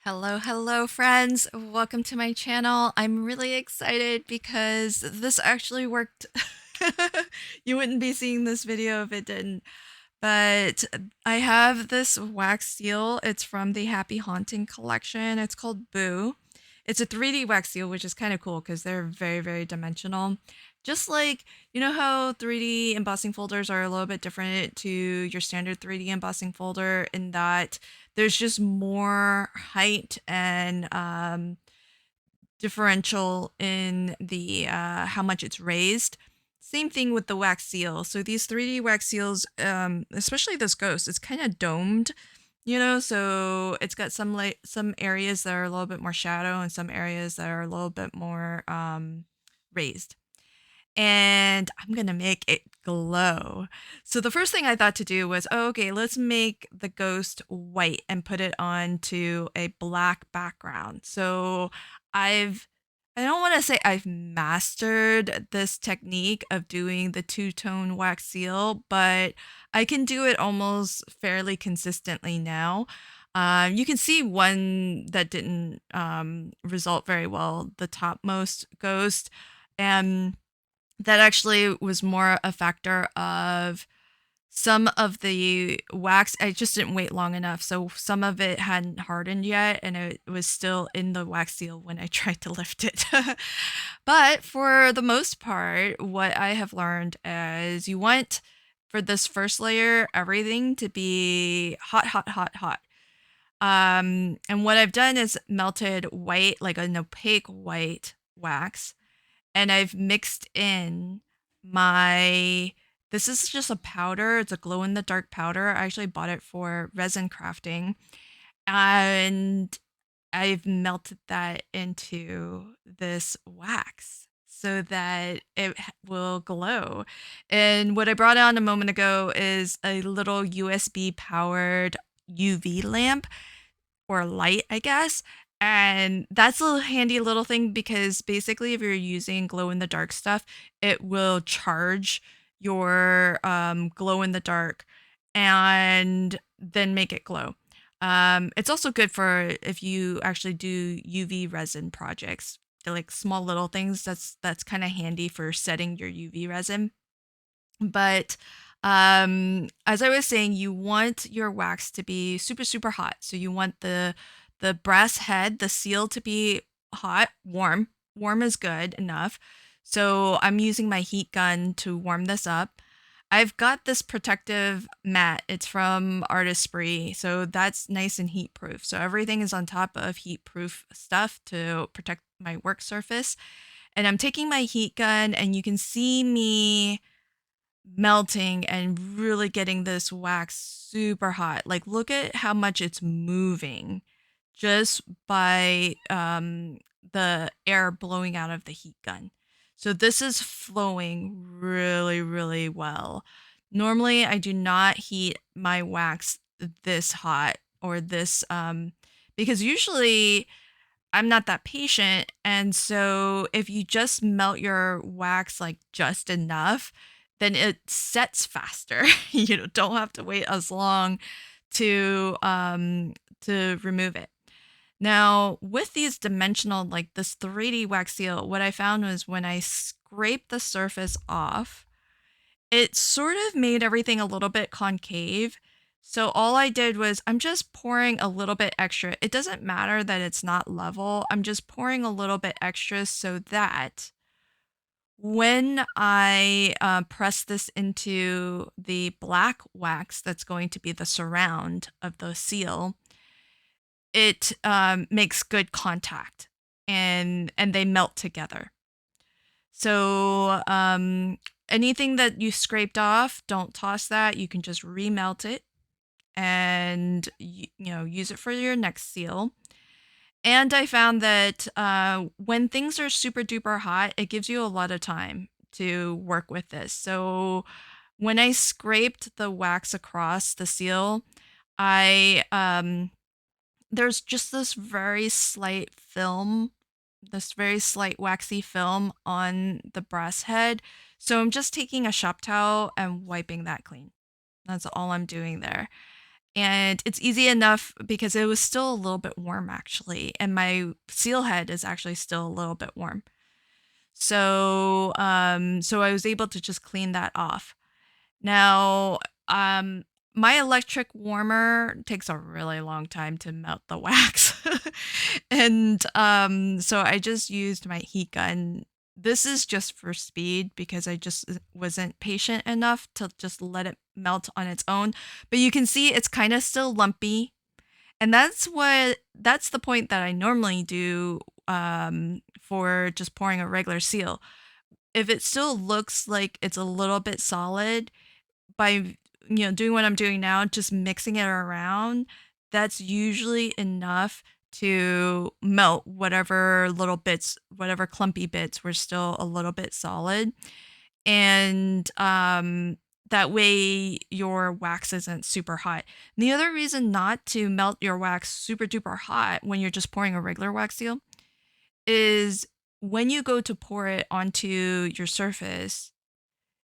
Hello, friends. Welcome to my channel. I'm really excited because this actually worked. You wouldn't be seeing this video if it didn't. But I have this wax seal. It's from the Happy Haunting collection. It's called Boo. It's a 3D wax seal, which is kind of cool because they're very dimensional. Just like, you know how 3D embossing folders are a little bit different to your standard 3D embossing folder in that there's just more height and differential in the how much it's raised. Same thing with the wax seal. So these 3D wax seals, especially this ghost, it's kind of domed, so it's got some areas that are a little bit more shadow and some areas that are a little bit more raised. And I'm gonna make it glow. So the first thing I thought to do was, oh, okay, let's make the ghost white and put it onto a black background. So I've I don't want to say I've mastered this technique of doing the two-tone wax seal, but I can do it almost fairly consistently now. You can see one that didn't result very well, the topmost ghost, and that actually was more a factor of some of the wax. I just didn't wait long enough, so some of it hadn't hardened yet, and it was still in the wax seal when I tried to lift it. But for the most part, what I have learned is you want for this first layer everything to be hot. And what I've done is melted white, like an opaque white wax, and I've mixed in my this is just a powder. It's a glow in the dark powder. I actually bought it for resin crafting, and I've melted that into this wax so that will glow. And what I brought on a moment ago is a little USB powered UV lamp or light, I guess. And that's a handy little thing because basically, if you're using glow in the dark stuff, it will charge your glow in the dark and then make it glow. It's also good for if you actually do UV resin projects. They're like small little things that's kind of handy for setting your UV resin. But as I was saying, you want your wax to be super hot. So you want the brass head, the seal to be hot, warm. Warm is good enough. So I'm using my heat gun to warm this up. I've got this protective mat. It's from Artistry, so that's nice and heat proof. So everything is on top of heat proof stuff to protect my work surface. And I'm taking my heat gun, and you can see me melting and really getting this wax super hot. Like, look at how much it's moving just by the air blowing out of the heat gun. So this is flowing really well. Normally, I do not heat my wax this hot or this because usually I'm not that patient. And so if you just melt your wax like just enough, then it sets faster. You don't have to wait as long to remove it. Now, with these dimensional, like this 3D wax seal, what I found was when I scraped the surface off, it sort of made everything a little bit concave. So all I did was I'm just pouring a little bit extra. It doesn't matter that it's not level. I'm just pouring a little bit extra so that when I press this into the black wax that's going to be the surround of the seal, it makes good contact and they melt together. So anything that you scraped off, don't toss that. You can just remelt it and use it for your next seal. And I found that when things are super duper hot, it gives you a lot of time to work with this. So when I scraped the wax across the seal, I there's just this very slight film, this very slight waxy film on the brass head. So I'm just taking a shop towel and wiping that clean. That's all I'm doing there. And it's easy enough because it was still a little bit warm actually, and my seal head is actually still a little bit warm. So I was able to just clean that off. Now, um, my electric warmer takes a really long time to melt the wax. And so I just used my heat gun. This is just for speed because I just wasn't patient enough to just let it melt on its own. But you can see it's kind of still lumpy. And that's the point that I normally do for just pouring a regular seal. If it still looks like it's a little bit solid, by doing what I'm doing now, just mixing it around, that's usually enough to melt whatever little bits, whatever clumpy bits were still a little bit solid. And that way your wax isn't super hot. And the other reason not to melt your wax super duper hot when you're just pouring a regular wax seal is when you go to pour it onto your surface,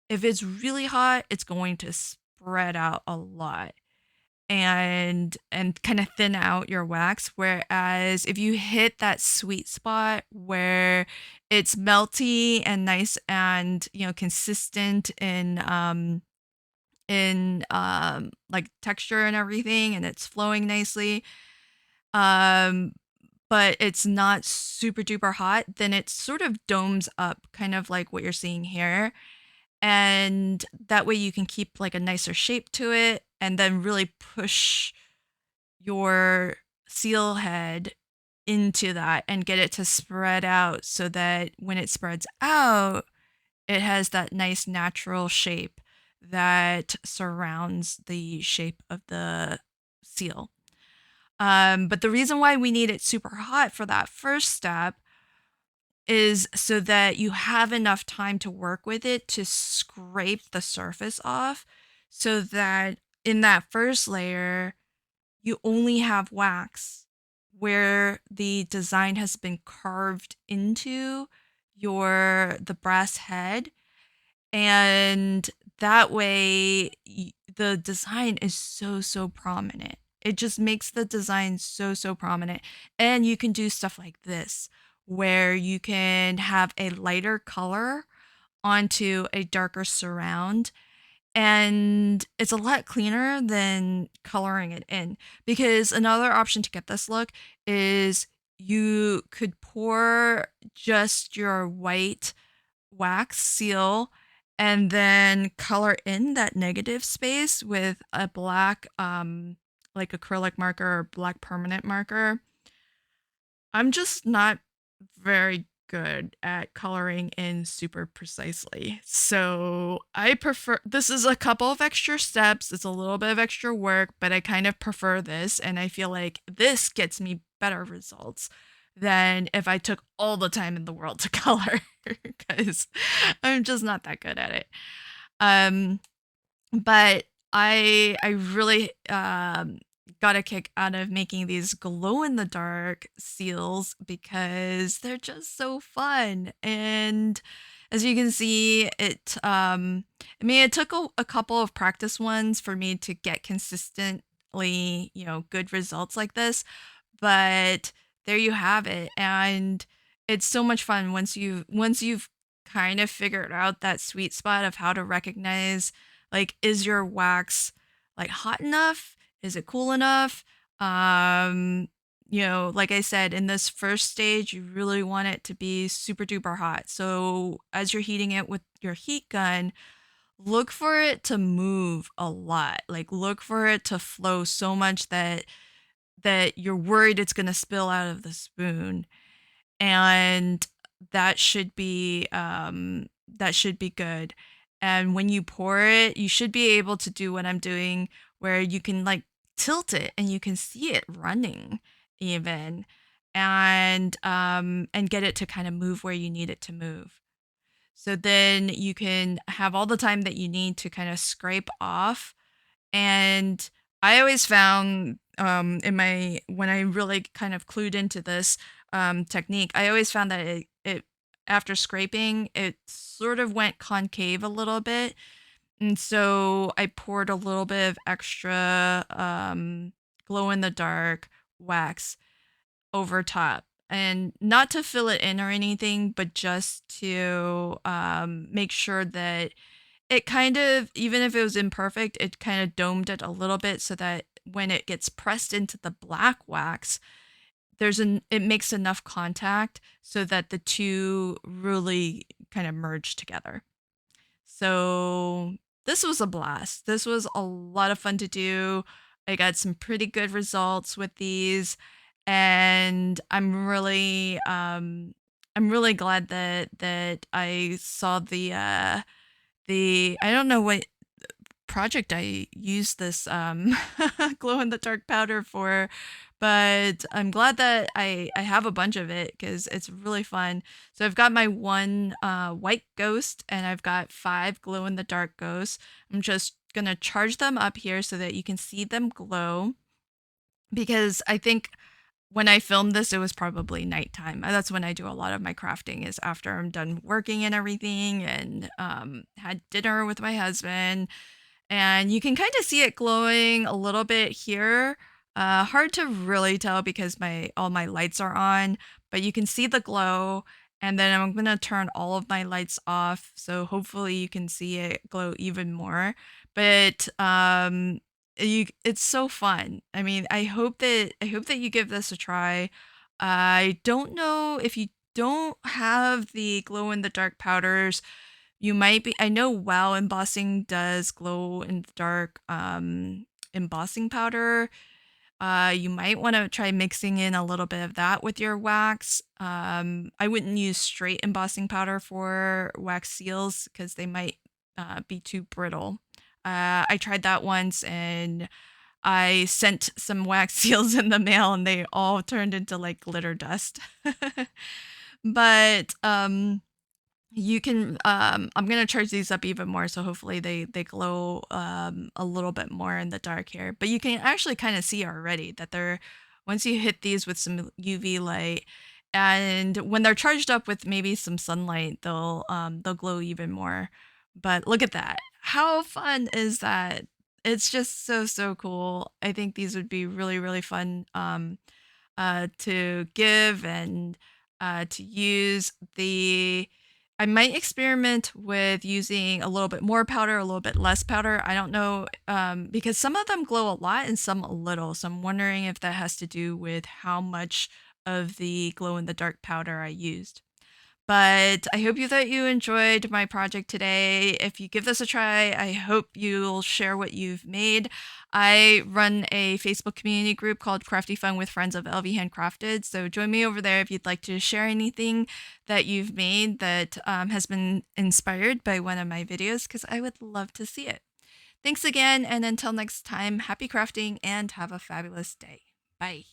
if it's really hot, it's going to spread out a lot and kind of thin out your wax. Whereas if you hit that sweet spot where it's melty and nice and consistent in like texture and everything, and it's flowing nicely, um but it's not super duper hot, then it sort of domes up, kind of like what you're seeing here. And that way you can keep like a nicer shape to it and then really push your seal head into that and get it to spread out so that when it spreads out, it has that nice natural shape that surrounds the shape of the seal. But the reason why we need it super hot for that first step is so that you have enough time to work with it to scrape the surface off so that in that first layer, you only have wax where the design has been carved into the brass head, and that way the design is so prominent. It just makes the design so prominent. And you can do stuff like this where you can have a lighter color onto a darker surround, and it's a lot cleaner than coloring it in. Because another option to get this look is you could pour just your white wax seal and then color in that negative space with a black like acrylic marker or black permanent marker. I'm just not very good at coloring in super precisely. So I prefer, this is a couple of extra steps, it's a little bit of extra work, but I kind of prefer this, and I feel like this gets me better results than if I took all the time in the world to color because I'm just not that good at it. Um but I really got a kick out of making these glow in the dark seals because they're just so fun. And as you can see, I mean, it took a couple of practice ones for me to get consistently, good results like this, but there you have it. And it's so much fun once you've kind of figured out that sweet spot of how to recognize, like, is your wax like hot enough? Is it cool enough? Like I said, in this first stage, you really want it to be super duper hot. So as you're heating it with your heat gun, look for it to move a lot. Like, look for it to flow so much that you're worried it's gonna spill out of the spoon. And that should be good. And when you pour it, you should be able to do what I'm doing where you can like tilt it and you can see it running even, and get it to kind of move where you need it to move. So then you can have all the time that you need to kind of scrape off. And I always found in my when I really kind of clued into this technique, I always found that it after scraping, it sort of went concave a little bit, And so I poured a little bit of extra glow in the dark wax over top. And not to fill it in or anything, but just to make sure that it kind of, even if it was imperfect, it kind of domed it a little bit so that when it gets pressed into the black wax, it makes enough contact so that the two really kind of merge together. So this was a blast. This was a lot of fun to do. I got some pretty good results with these, and I'm really glad that I saw the I don't know what project I used this glow in the dark powder for, but I'm glad that I have a bunch of it because it's really fun. So I've got my one white ghost and I've got 5 glow in the dark ghosts. I'm just gonna charge them up here so that you can see them glow because I think when I filmed this, it was probably nighttime. That's when I do a lot of my crafting is after I'm done working and everything and had dinner with my husband, and you can kind of see it glowing a little bit here. Hard to really tell because my all my lights are on, but you can see the glow. And then I'm gonna turn all of my lights off, so hopefully you can see it glow even more. But it's so fun. I mean, I hope that you give this a try. I don't know if you don't have the glow in the dark powders, you might be I know WoW Embossing does glow in the dark, embossing powder. You might wanna try mixing in a little bit of that with your wax. I wouldn't use straight embossing powder for wax seals because they might, be too brittle. I tried that once and I sent some wax seals in the mail and they all turned into, like, glitter dust. But, you can I'm gonna charge these up even more, so hopefully they glow a little bit more in the dark here. But you can actually kind of see already that they're once you hit these with some UV light and when they're charged up with maybe some sunlight, they'll glow even more. But look at that. How fun is that? It's just so cool. I think these would be really fun to give and to use. The I might experiment with using a little bit more powder, a little bit less powder. I don't know because some of them glow a lot and some a little. So I'm wondering if that has to do with how much of the glow in the dark powder I used. But I hope that you enjoyed my project today. If you give this a try, I hope you'll share what you've made. I run a Facebook community group called Crafty Fun with Friends of LV Handcrafted. So join me over there if you'd like to share anything that you've made that has been inspired by one of my videos, because I would love to see it. Thanks again, and until next time, happy crafting and have a fabulous day. Bye.